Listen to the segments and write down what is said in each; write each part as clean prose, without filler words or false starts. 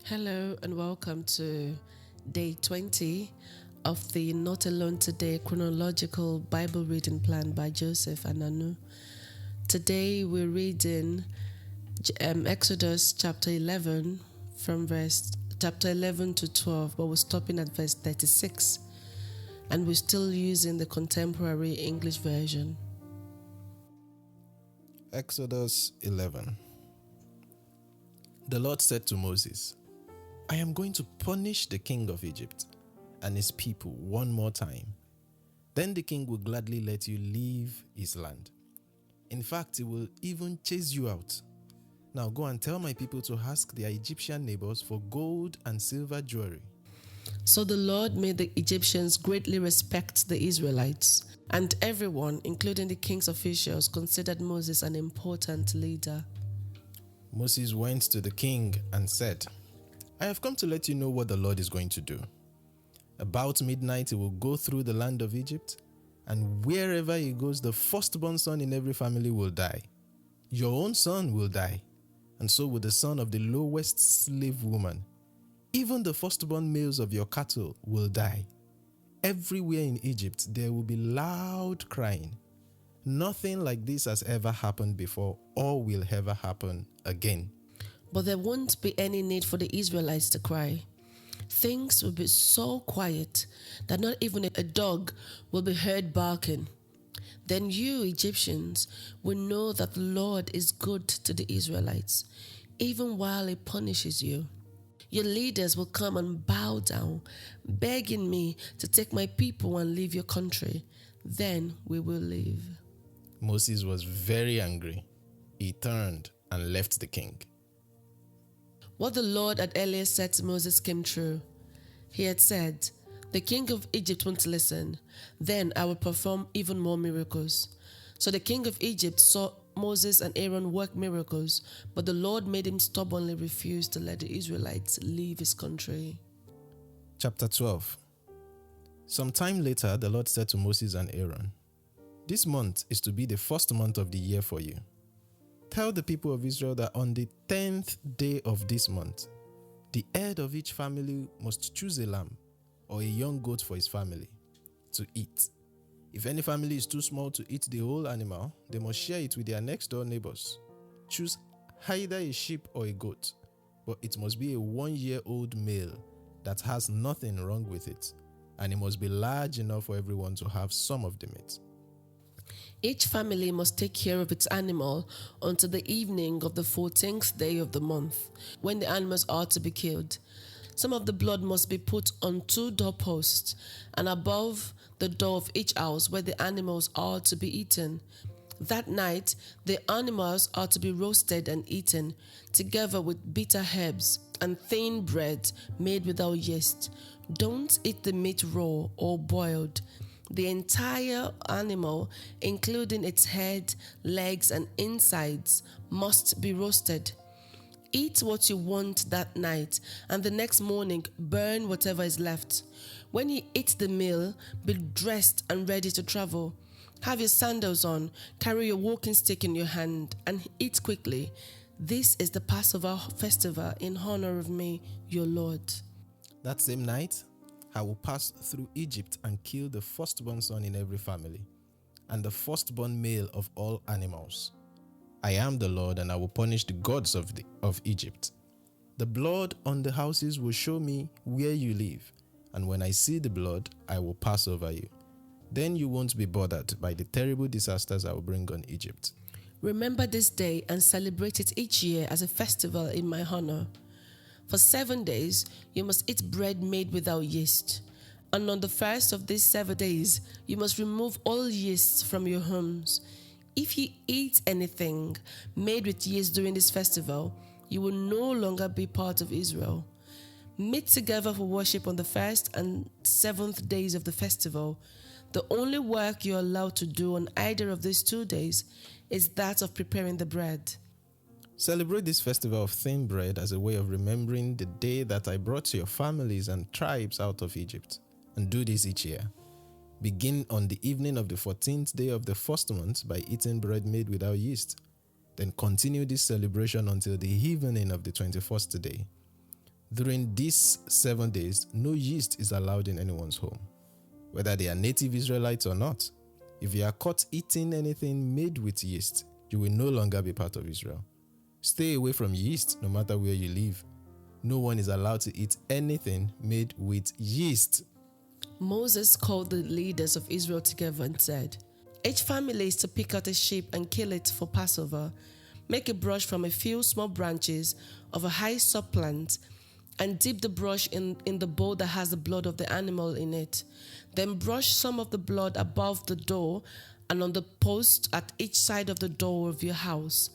Hello and welcome to day 20 of the Not Alone Today Chronological Bible Reading Plan by Joseph and Anu. Today we're reading Exodus chapter 11 from chapter 11 to 12, but we're stopping at verse 36 and we're still using the contemporary English version. Exodus 11. The Lord said to Moses, I am going to punish the king of Egypt and his people one more time. Then the king will gladly let you leave his land. In fact, he will even chase you out. Now go and tell my people to ask their Egyptian neighbors for gold and silver jewelry. So the Lord made the Egyptians greatly respect the Israelites, and everyone, including the king's officials, considered Moses an important leader. Moses went to the king and said, I have come to let you know what the Lord is going to do. About midnight he will go through the land of Egypt, and wherever he goes, the firstborn son in every family will die. Your own son will die, and so will the son of the lowest slave woman. Even the firstborn males of your cattle will die. Everywhere in Egypt there will be loud crying. Nothing like this has ever happened before or will ever happen again. But there won't be any need for the Israelites to cry. Things will be so quiet that not even a dog will be heard barking. Then you, Egyptians, will know that the Lord is good to the Israelites, even while he punishes you. Your leaders will come and bow down, begging me to take my people and leave your country. Then we will leave. Moses was very angry. He turned and left the king. What the Lord had earlier said to Moses came true. He had said, the king of Egypt won't listen. Then I will perform even more miracles. So the king of Egypt saw Moses and Aaron work miracles, but the Lord made him stubbornly refuse to let the Israelites leave his country. Chapter 12. Some time later, the Lord said to Moses and Aaron, this month is to be the first month of the year for you. Tell the people of Israel that on the 10th day of this month, the head of each family must choose a lamb or a young goat for his family to eat. If any family is too small to eat the whole animal, they must share it with their next door neighbors. Choose either a sheep or a goat, but it must be a 1-year-old male that has nothing wrong with it, and it must be large enough for everyone to have some of the meat. Each family must take care of its animal until the evening of the 14th day of the month, when the animals are to be killed. Some of the blood must be put on 2 doorposts and above the door of each house where the animals are to be eaten. That night, the animals are to be roasted and eaten, together with bitter herbs and thin bread made without yeast. Don't eat the meat raw or boiled. The entire animal, including its head, legs, and insides, must be roasted. Eat what you want that night, and the next morning burn whatever is left. When you eat the meal, be dressed and ready to travel. Have your sandals on, carry your walking stick in your hand, and eat quickly. This is the Passover festival in honor of me, your Lord. That same night, I will pass through Egypt and kill the firstborn son in every family, and the firstborn male of all animals. I am the Lord, and I will punish the gods of Egypt. The blood on the houses will show me where you live, and when I see the blood, I will pass over you. Then you won't be bothered by the terrible disasters I will bring on Egypt. Remember this day and celebrate it each year as a festival in my honor. For 7 days, you must eat bread made without yeast. And on the first of these 7 days, you must remove all yeast from your homes. If you eat anything made with yeast during this festival, you will no longer be part of Israel. Meet together for worship on the 1st and 7th days of the festival. The only work you are allowed to do on either of these 2 days is that of preparing the bread. Celebrate this festival of thin bread as a way of remembering the day that I brought your families and tribes out of Egypt, and do this each year. Begin on the evening of the 14th day of the first month by eating bread made without yeast. Then continue this celebration until the evening of the 21st day. During these 7 days, no yeast is allowed in anyone's home, whether they are native Israelites or not. If you are caught eating anything made with yeast, you will no longer be part of Israel. Stay away from yeast no matter where you live. No one is allowed to eat anything made with yeast. Moses called the leaders of Israel together and said, "Each family is to pick out a sheep and kill it for Passover. Make a brush from a few small branches of a hyssop plant and dip the brush in the bowl that has the blood of the animal in it. Then brush some of the blood above the door and on the post at each side of the door of your house.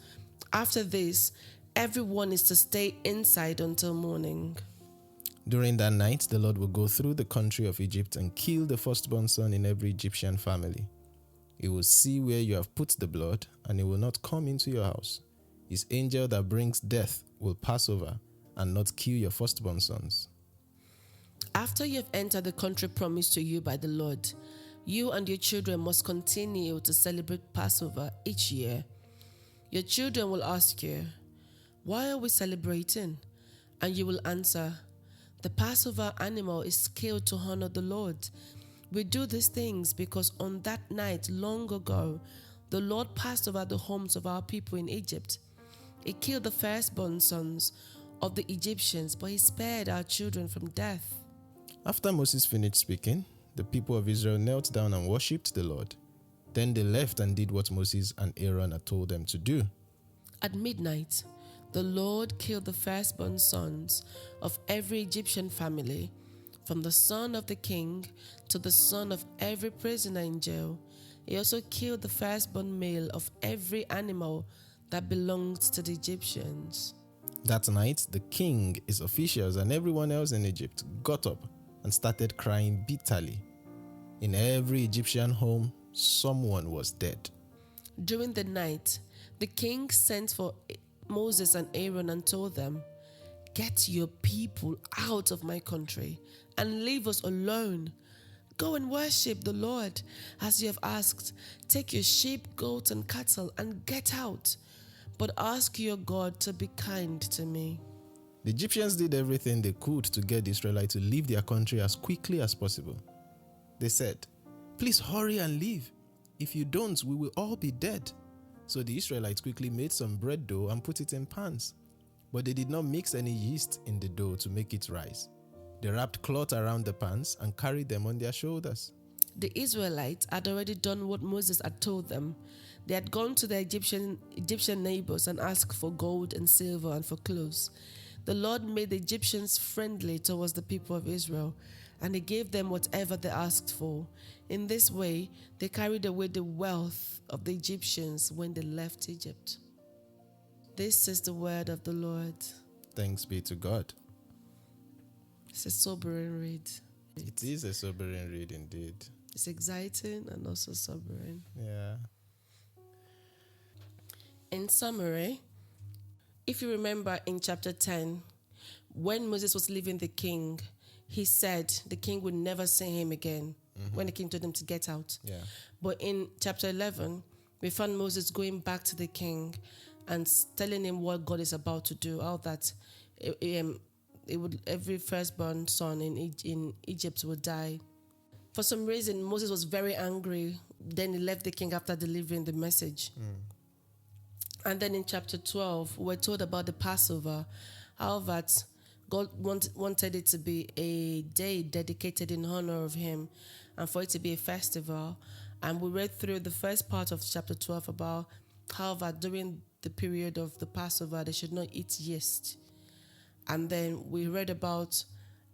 After this, everyone is to stay inside until morning." During that night, the Lord will go through the country of Egypt and kill the firstborn son in every Egyptian family. He will see where you have put the blood, and he will not come into your house. His angel that brings death will pass over and not kill your firstborn sons. After you have entered the country promised to you by the Lord, you and your children must continue to celebrate Passover each year. Your children will ask you, "Why are we celebrating?" And you will answer, "The Passover animal is killed to honor the Lord. We do these things because on that night long ago, the Lord passed over the homes of our people in Egypt. He killed the firstborn sons of the Egyptians, but he spared our children from death." After Moses finished speaking, the people of Israel knelt down and worshipped the Lord. Then they left and did what Moses and Aaron had told them to do. At midnight, the Lord killed the firstborn sons of every Egyptian family, from the son of the king to the son of every prisoner in jail. He also killed the firstborn male of every animal that belonged to the Egyptians. That night, the king, his officials, and everyone else in Egypt got up and started crying bitterly. In every Egyptian home, someone was dead. During the night, the king sent for Moses and Aaron and told them, "Get your people out of my country and leave us alone. Go and worship the Lord as you have asked. Take your sheep, goats, and cattle and get out. But ask your God to be kind to me." The Egyptians did everything they could to get the Israelites to leave their country as quickly as possible. They said, "Please hurry and leave. If you don't, we will all be dead." So the Israelites quickly made some bread dough and put it in pans. But they did not mix any yeast in the dough to make it rise. They wrapped cloth around the pans and carried them on their shoulders. The Israelites had already done what Moses had told them. They had gone to their Egyptian neighbors and asked for gold and silver and for clothes. The Lord made the Egyptians friendly towards the people of Israel, and he gave them whatever they asked for. In this way, they carried away the wealth of the Egyptians when they left Egypt. This is the word of the Lord. Thanks be to God. It's a sobering read. It is a sobering read indeed. It's exciting and also sobering. Yeah. In summary, if you remember in chapter 10, when Moses was leaving the king, he said the king would never see him again when the king told him to get out. Yeah. But in chapter 11, we found Moses going back to the king and telling him what God is about to do, how that every firstborn son in Egypt would die. For some reason, Moses was very angry. Then he left the king after delivering the message. And then in chapter 12, we're told about the Passover, how that God wanted it to be a day dedicated in honor of him and for it to be a festival. And we read through the first part of chapter 12 about how that during the period of the Passover, they should not eat yeast. And then we read about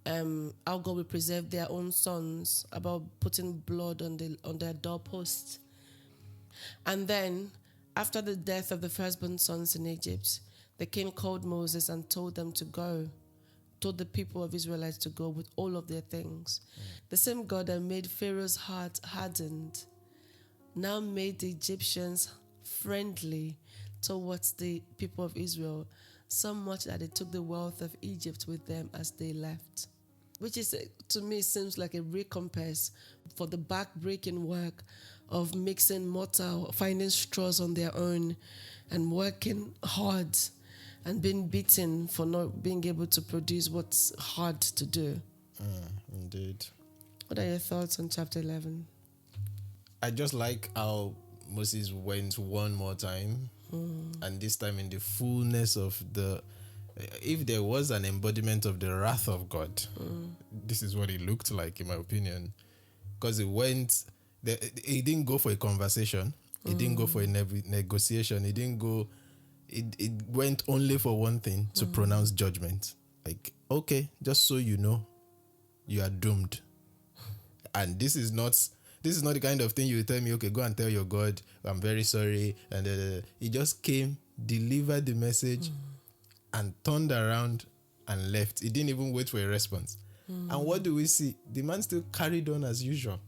how God will preserve their own sons, about putting blood on their doorposts. And then, after the death of the firstborn sons in Egypt, the king called Moses and told them to go, told the people of Israelites to go with all of their things. The same God that made Pharaoh's heart hardened now made the Egyptians friendly towards the people of Israel, so much that they took the wealth of Egypt with them as they left. Which is, to me, seems like a recompense for the back-breaking work of mixing mortar, finding straws on their own, and working hard and being beaten for not being able to produce what's hard to do. Indeed. What are your thoughts on chapter 11? I just like how Moses went one more time, and this time in the fullness of if there was an embodiment of the wrath of God, this is what it looked like, in my opinion. Because he didn't go for a conversation, he didn't go for a negotiation, he didn't go, it went only for one thing, to pronounce judgment. Like, okay, just so you know, you are doomed. And this is not the kind of thing you tell me, okay, go and tell your God, I'm very sorry. And he just came, delivered the message, and turned around and left. He didn't even wait for a response. And what do we see? The man still carried on as usual.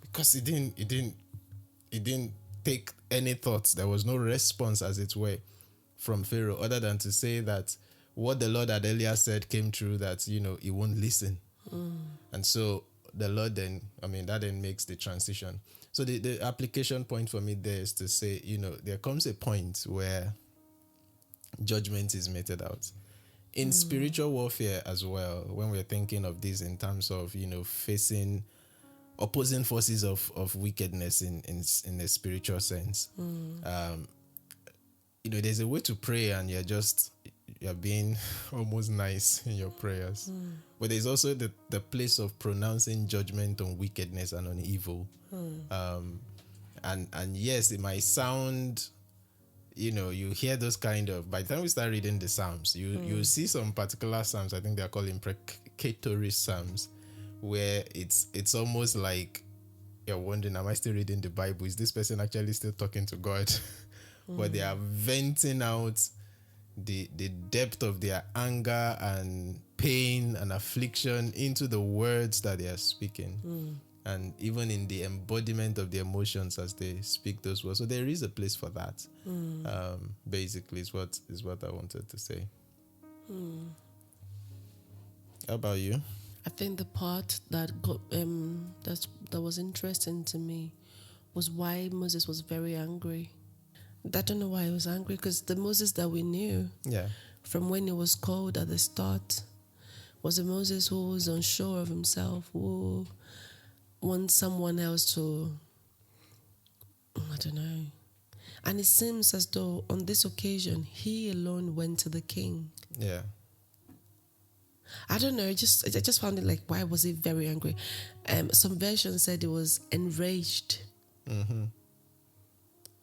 Because he didn't take any thoughts. There was no response, as it were, from Pharaoh, other than to say that what the Lord had earlier said came true, that, he won't listen. And so the Lord that then makes the transition. So the application point for me there is to say, there comes a point where judgment is meted out. In spiritual warfare as well, when we're thinking of this in terms of, facing opposing forces of wickedness in a spiritual sense, there's a way to pray and you're being almost nice in your prayers. But there's also the place of pronouncing judgment on wickedness and on evil. And yes, it might sound, you hear those kind of, by the time we start reading the Psalms, you see some particular Psalms, I think they're called imprecatory Psalms, where it's almost like you're wondering, am I still reading the Bible? Is this person actually still talking to God? But they are venting out the depth of their anger and pain and affliction into the words that they are speaking. And even in the embodiment of the emotions as they speak those words. So there is a place for that. Basically is what I wanted to say. How about you? I think the part that got that was interesting to me was why Moses was very angry. I don't know why he was angry, because the Moses that we knew from when he was called at the start was a Moses who was unsure of himself, who wants someone else to, I don't know. And it seems as though on this occasion, he alone went to the king. Yeah. I don't know, I just found it like, why was he very angry? Some versions said he was enraged.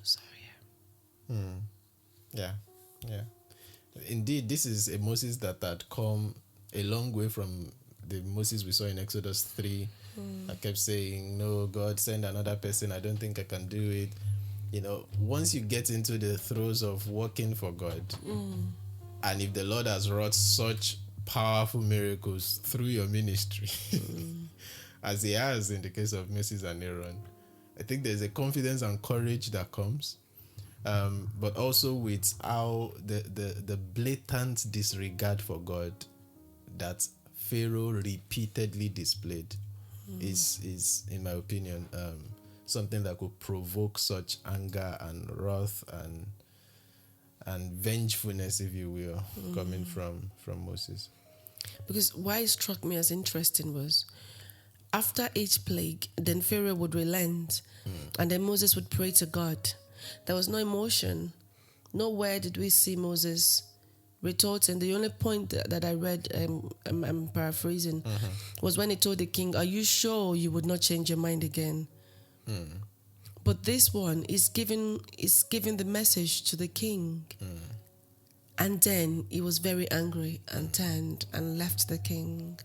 Sorry. Yeah. Indeed, this is a Moses that had come a long way from the Moses we saw in Exodus 3. I kept saying, no, God, send another person. I don't think I can do it. Once you get into the throes of working for God, and if the Lord has wrought such powerful miracles through your ministry, as he has in the case of Moses and Aaron, I think there's a confidence and courage that comes. But also with how the blatant disregard for God that Pharaoh repeatedly displayed is, in my opinion, something that could provoke such anger and wrath and vengefulness, if you will, coming from Moses. Because why it struck me as interesting was, after each plague, then Pharaoh would relent, and then Moses would pray to God. There was no emotion. Nowhere did we see Moses retorting. The only point that I read, I'm paraphrasing, was when he told the king, are you sure you would not change your mind again? But this one is giving the message to the king. And then he was very angry and turned and left the king.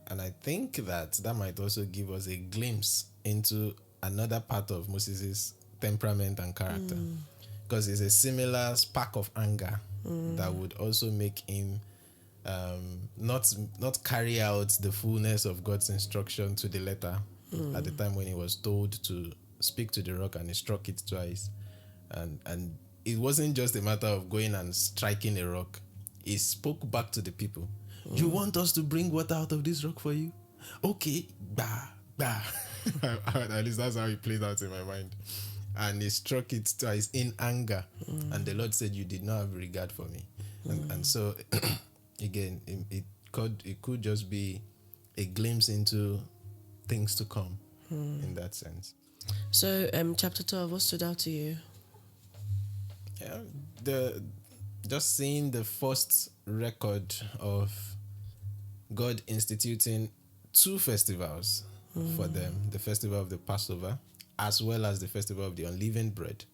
And I think that might also give us a glimpse into another part of Moses' temperament and character, because it's a similar spark of anger that would also make him not carry out the fullness of God's instruction to the letter at the time when he was told to speak to the rock and he struck it twice. And it wasn't just a matter of going and striking a rock. He spoke back to the people. You want us to bring water out of this rock for you? Okay, bah. At least that's how it played out in my mind. and he struck it twice in anger. And the Lord said, you did not have regard for me. And so, again, it could just be a glimpse into things to come in that sense. So, chapter 12, what stood out to you? Yeah, just seeing the first record of God instituting two festivals for them, the festival of the Passover as well as the festival of the unleavened bread.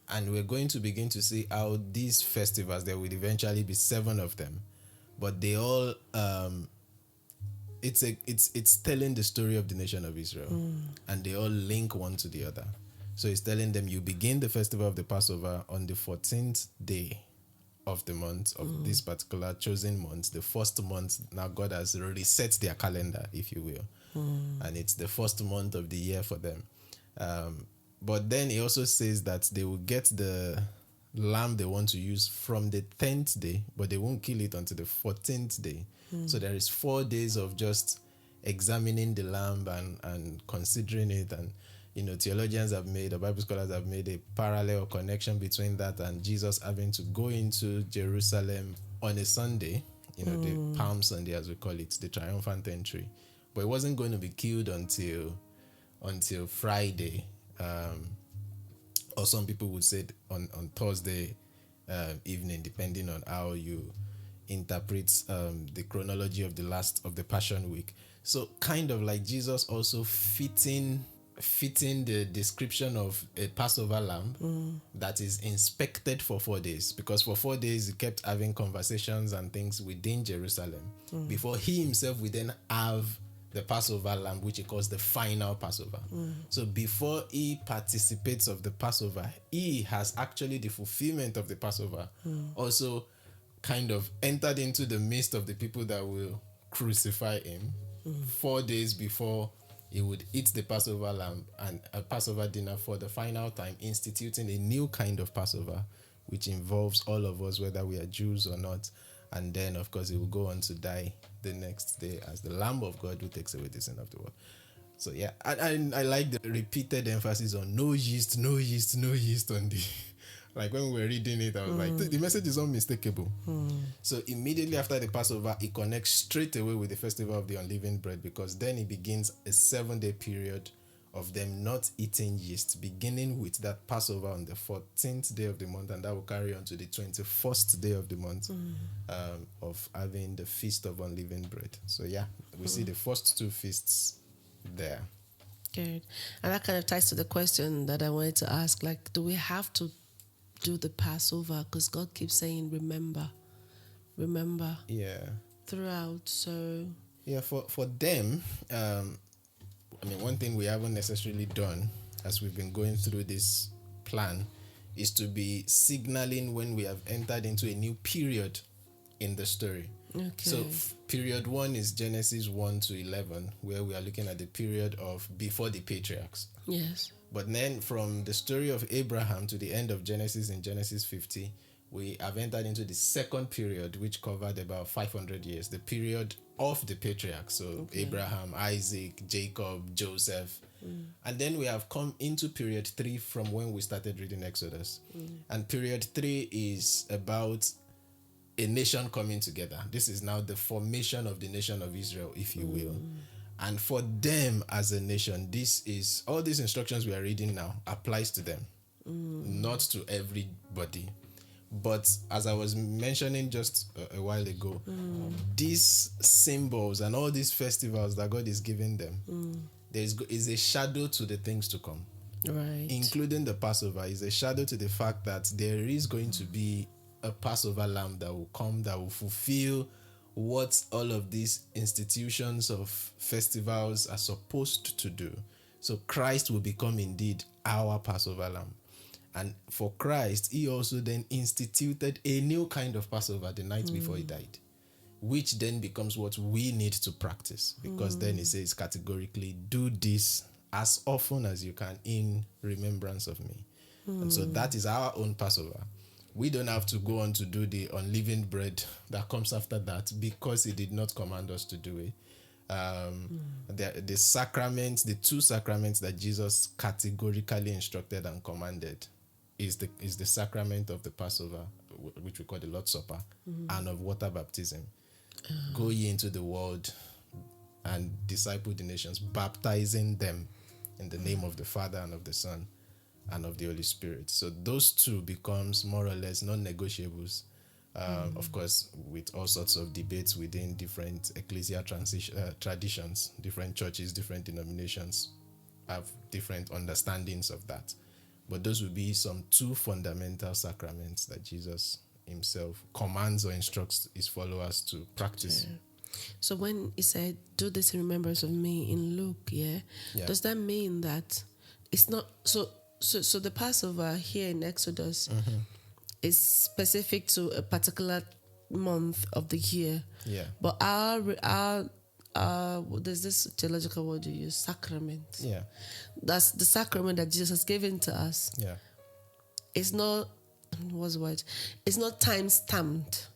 And we're going to begin to see how these festivals, there will eventually be 7 of them, but they all it's telling the story of the nation of Israel, and they all link one to the other. So it's telling them, you begin the festival of the Passover on the 14th day of the month of this particular chosen month, the first month. Now God has reset their calendar, if you will, and it's the first month of the year for them. But then he also says that they will get the lamb they want to use from the 10th day, but they won't kill it until the 14th day. So there is 4 days of just examining the lamb and considering it. And theologians have made, or Bible scholars have made, a parallel connection between that and Jesus having to go into Jerusalem on a Sunday, the Palm Sunday, as we call it, the triumphant entry. But it wasn't going to be killed until Friday, or some people would say on Thursday evening, depending on how you interpret the chronology of the Passion Week. So kind of like Jesus also fitting the description of a Passover lamb that is inspected for 4 days, because for 4 days he kept having conversations and things within Jerusalem before he himself would then have the Passover lamb, which he calls the final Passover. So before he participates of the Passover, he has actually the fulfillment of the Passover also kind of entered into the midst of the people that will crucify him 4 days before he would eat the Passover lamb and a Passover dinner for the final time, instituting a new kind of Passover, which involves all of us, whether we are Jews or not. And then, of course, he will go on to die the next day as the Lamb of God who takes away the sin of the world. So, yeah, I like the repeated emphasis on no yeast, no yeast, no yeast on the... Like when we were reading it, I was like, the message is unmistakable. So immediately after the Passover, it connects straight away with the festival of the unleavened bread, because then it begins a 7-day period of them not eating yeast, beginning with that Passover on the 14th day of the month, and that will carry on to the 21st day of the month of having the Feast of Unleavened Bread. So yeah, we see the first 2 feasts there. Good. And that kind of ties to the question that I wanted to ask, like, do we have to do the Passover? Because God keeps saying, remember. Yeah. Throughout, so... Yeah, for them, one thing we haven't necessarily done as we've been going through this plan is to be signaling when we have entered into a new period in the story. Okay. So period 1 is Genesis 1 to 11, where we are looking at the period of before the patriarchs. Yes. But then from the story of Abraham to the end of Genesis in Genesis 50, we have entered into the second period, which covered about 500 years, the period of the patriarchs. So Abraham, Isaac, Jacob, Joseph. And then we have come into period 3 from when we started reading Exodus. And period 3 is about a nation coming together. This is now the formation of the nation of Israel, if you will. And for them as a nation, this is all these instructions we are reading now applies to them, not to everybody. But as I was mentioning just a while ago, these symbols and all these festivals that God is giving them, there is a shadow to the things to come. Right. Including the Passover is a shadow to the fact that there is going to be a Passover lamb that will come, that will fulfill what all of these institutions of festivals are supposed to do. So Christ will become indeed our Passover lamb. And for Christ, he also then instituted a new kind of Passover the night before he died, which then becomes what we need to practice, because then he says categorically, do this as often as you can in remembrance of me. And so that is our own Passover. We don't have to go on to do the unleavened bread that comes after that, because he did not command us to do it. The sacraments, the two sacraments that Jesus categorically instructed and commanded is the sacrament of the Passover, which we call the Lord's Supper, and of water baptism. Go ye into the world and disciple the nations, baptizing them in the name of the Father and of the Son and of the Holy Spirit. So those two becomes more or less non-negotiables. Of course, with all sorts of debates within different ecclesial traditions, different churches, different denominations have different understandings of that. But those would be some two fundamental sacraments that Jesus himself commands or instructs his followers to practice. Yeah. So when he said, "Do this in remembrance of me" in Luke, does that mean that it's not so the Passover here in Exodus is specific to a particular month of the year? Yeah. But our there's this theological word you use, sacrament. Yeah. That's the sacrament that Jesus has given to us. Yeah. It's not, what's the word? It's not time stamped.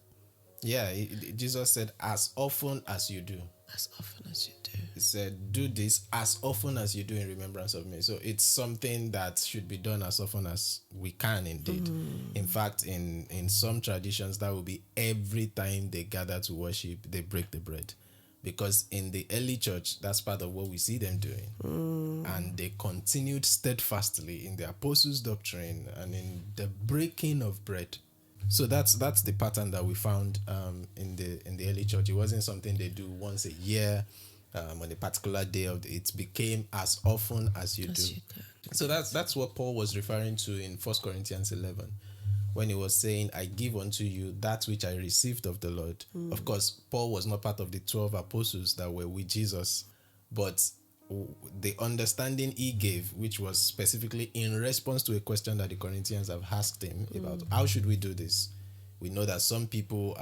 Yeah, Jesus said, as often as you do. As often as you do. He said, do this as often as you do in remembrance of me. So it's something that should be done as often as we can indeed. In fact, in some traditions, that will be every time they gather to worship, they break the bread. Because in the early church, that's part of what we see them doing. And they continued steadfastly in the apostles' doctrine and in the breaking of bread. So that's the pattern that we found in the early church. It wasn't something they do once a year on a particular day of it became as often as you do. You can. So that's what Paul was referring to in 1 Corinthians 11 when he was saying, I give unto you that which I received of the Lord. Of course, Paul was not part of the 12 apostles that were with Jesus, but the understanding he gave, which was specifically in response to a question that the Corinthians have asked him about how should we do this. We know that some people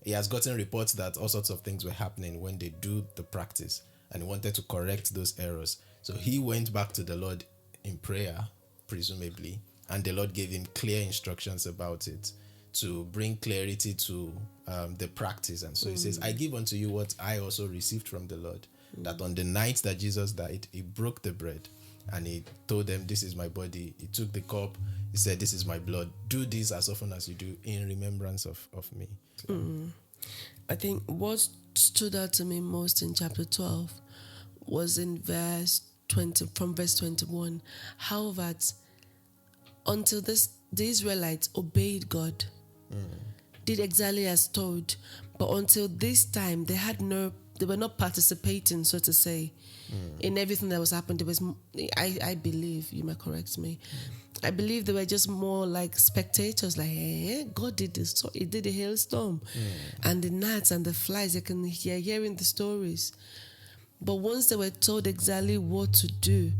he has gotten reports that all sorts of things were happening when they do the practice, and he wanted to correct those errors. So he went back to the Lord in prayer, presumably, and the Lord gave him clear instructions about it to bring clarity to the practice. And so he says, I give unto you what I also received from the Lord, that on the night that Jesus died, he broke the bread and he told them, this is my body. He took the cup. He said, this is my blood. Do this as often as you do in remembrance of me. I think what stood out to me most in chapter 12 was in verse 20, from verse 21, how that until the Israelites obeyed God, did exactly as told, but until this time they were not participating, so to say, in everything that was happening. There was, I believe, you might correct me, I believe they were just more like spectators, like, God did this, so he did a hailstorm, and the gnats and the flies, they can hear hearing the stories. But once they were told exactly what to do,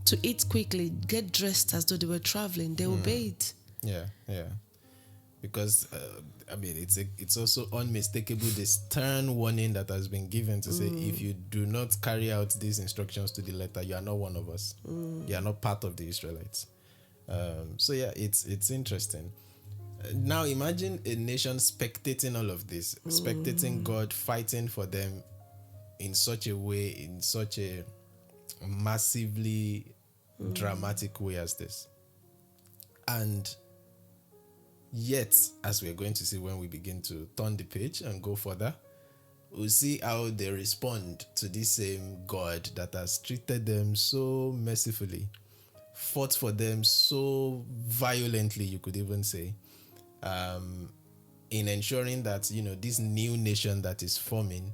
to eat quickly, get dressed as though they were traveling, they obeyed. Yeah. Because it's also unmistakable the stern warning that has been given to say, if you do not carry out these instructions to the letter, you are not one of us. You are not part of the Israelites. So yeah, it's interesting. Now imagine a nation spectating all of this, spectating God fighting for them in such a way, in such a massively dramatic way as this. And yet, as we're going to see when we begin to turn the page and go further, we'll see how they respond to this same God that has treated them so mercifully, fought for them so violently, you could even say, in ensuring that, this new nation that is forming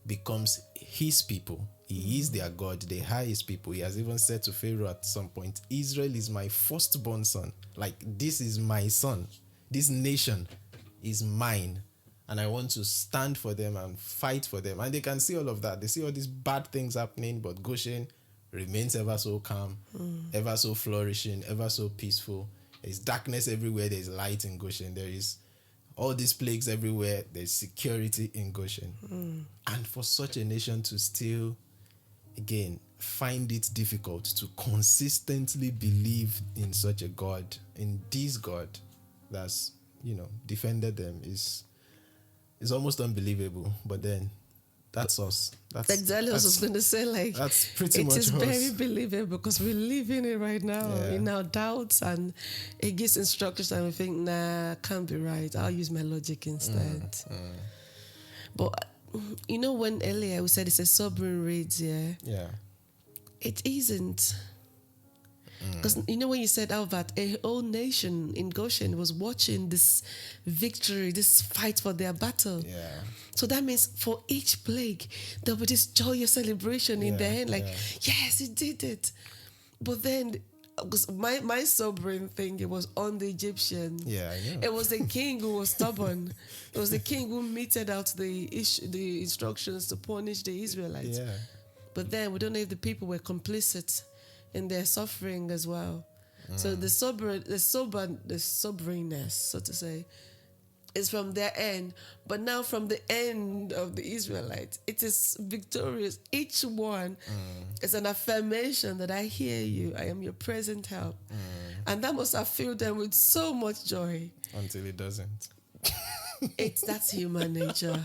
becomes his people. He is their God. They are his people. He has even said to Pharaoh at some point, Israel is my firstborn son. Like, this is my son. This nation is mine. And I want to stand for them and fight for them. And they can see all of that. They see all these bad things happening, but Goshen remains ever so calm, ever so flourishing, ever so peaceful. There's darkness everywhere. There's light in Goshen. There is all these plagues everywhere. There's security in Goshen. And for such a nation to still, again, find it difficult to consistently believe in such a God, in this God that's, defended them is almost unbelievable. But then That's us. Exactly what I was going to say. Like, that's pretty it much is us. very believable because we live in it right now in our doubts, and it gives instructions, and we think, nah, can't be right. I'll use my logic instead. But when earlier we said it's a sobering read, Yeah. it isn't. Because when you said, Albert, a whole nation in Goshen was watching this victory, this fight for their battle. Yeah. So that means for each plague, there will be this joyous celebration in their hand, like, yes, it did it. But then, because my sobering thing, it was on the Egyptian. Yeah, I know. It was the king who was stubborn. It was the king who meted out the instructions to punish the Israelites. Yeah. But then we don't know if the people were complicit in their suffering as well. So the soberingness, so to say, is from their end. But now from the end of the Israelites, it is victorious. Each one is an affirmation that I hear you. I am your present help. And that must have filled them with so much joy. Until it doesn't. That's human nature.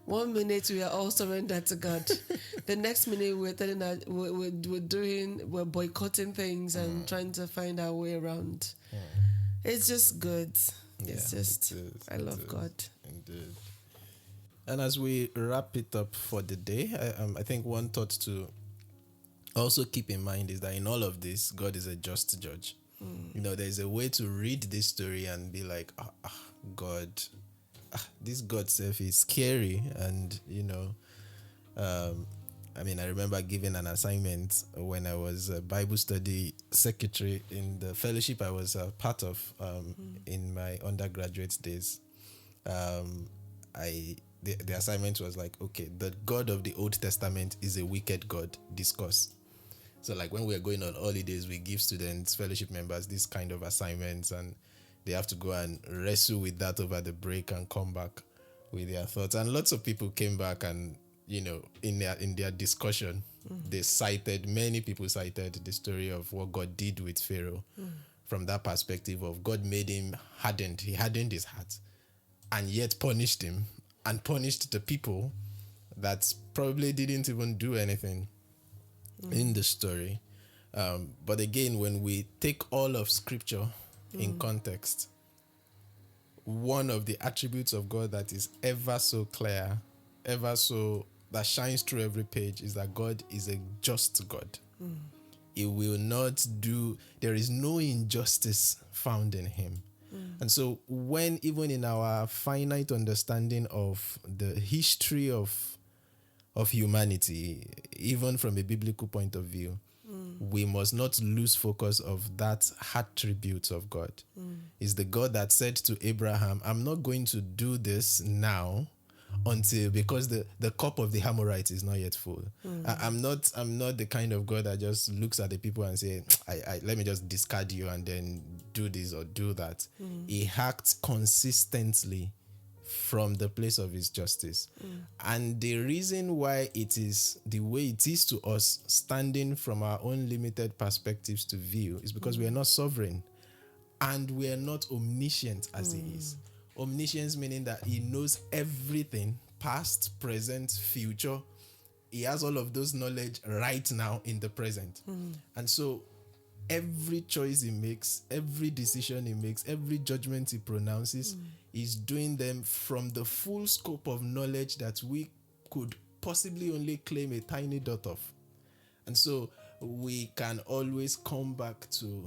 1 minute we are all surrendered to God. The next minute we're telling that we're boycotting things and trying to find our way around. It's just good. It's just, I love God. Indeed. And as we wrap it up for the day, I think one thought to also keep in mind is that in all of this, God is a just judge. There's a way to read this story and be like, God, this God self is scary. And, I remember giving an assignment when I was a Bible study secretary in the fellowship I was part of in my undergraduate days. The assignment was like, okay, the God of the Old Testament is a wicked God. Discuss. So like when we're going on holidays, we give students, fellowship members, this kind of assignments, and they have to go and wrestle with that over the break and come back with their thoughts. And lots of people came back and, in their discussion, many people cited the story of what God did with Pharaoh from that perspective of God made him hardened. He hardened his heart and yet punished him and punished the people that probably didn't even do anything in the story. But again, when we take all of Scripture in context, one of the attributes of God that is ever so clear, that shines through every page is that God is a just God. He will not there is no injustice found in him. And so when even in our finite understanding of the history of humanity, even from a biblical point of view, we must not lose focus of that attribute of God. It's the God that said to Abraham, I'm not going to do this now because the cup of the Amorites is not yet full. I'm not the kind of God that just looks at the people and say, let me just discard you and then do this or do that. He acts consistently from the place of his justice. And the reason why it is the way it is to us, standing from our own limited perspectives to view, is because we are not sovereign and we are not omniscient as he is. Omniscience meaning that he knows everything, past, present, future. He has all of those knowledge right now in the present. And so every choice he makes, every decision he makes, every judgment he pronounces, he's doing them from the full scope of knowledge that we could possibly only claim a tiny dot of. And so we can always come back to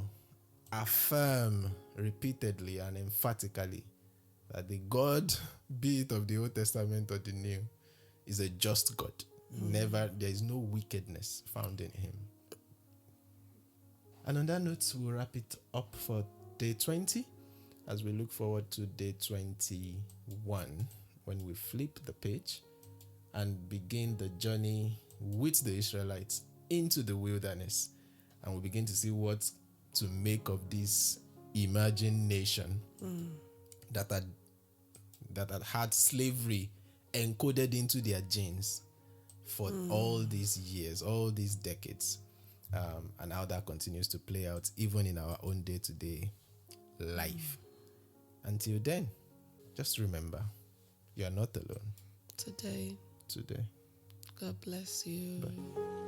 affirm repeatedly and emphatically that the God, be it of the Old Testament or the New, is a just God. There is no wickedness found in him. And on that note, we'll wrap it up for day 20 as we look forward to day 21 when we flip the page and begin the journey with the Israelites into the wilderness. And we begin to see what to make of this emerging nation that had slavery encoded into their genes for all these years, all these decades. And how that continues to play out even in our own day-to-day life. Until then, just remember, you are not alone. Today. God bless you. Bye.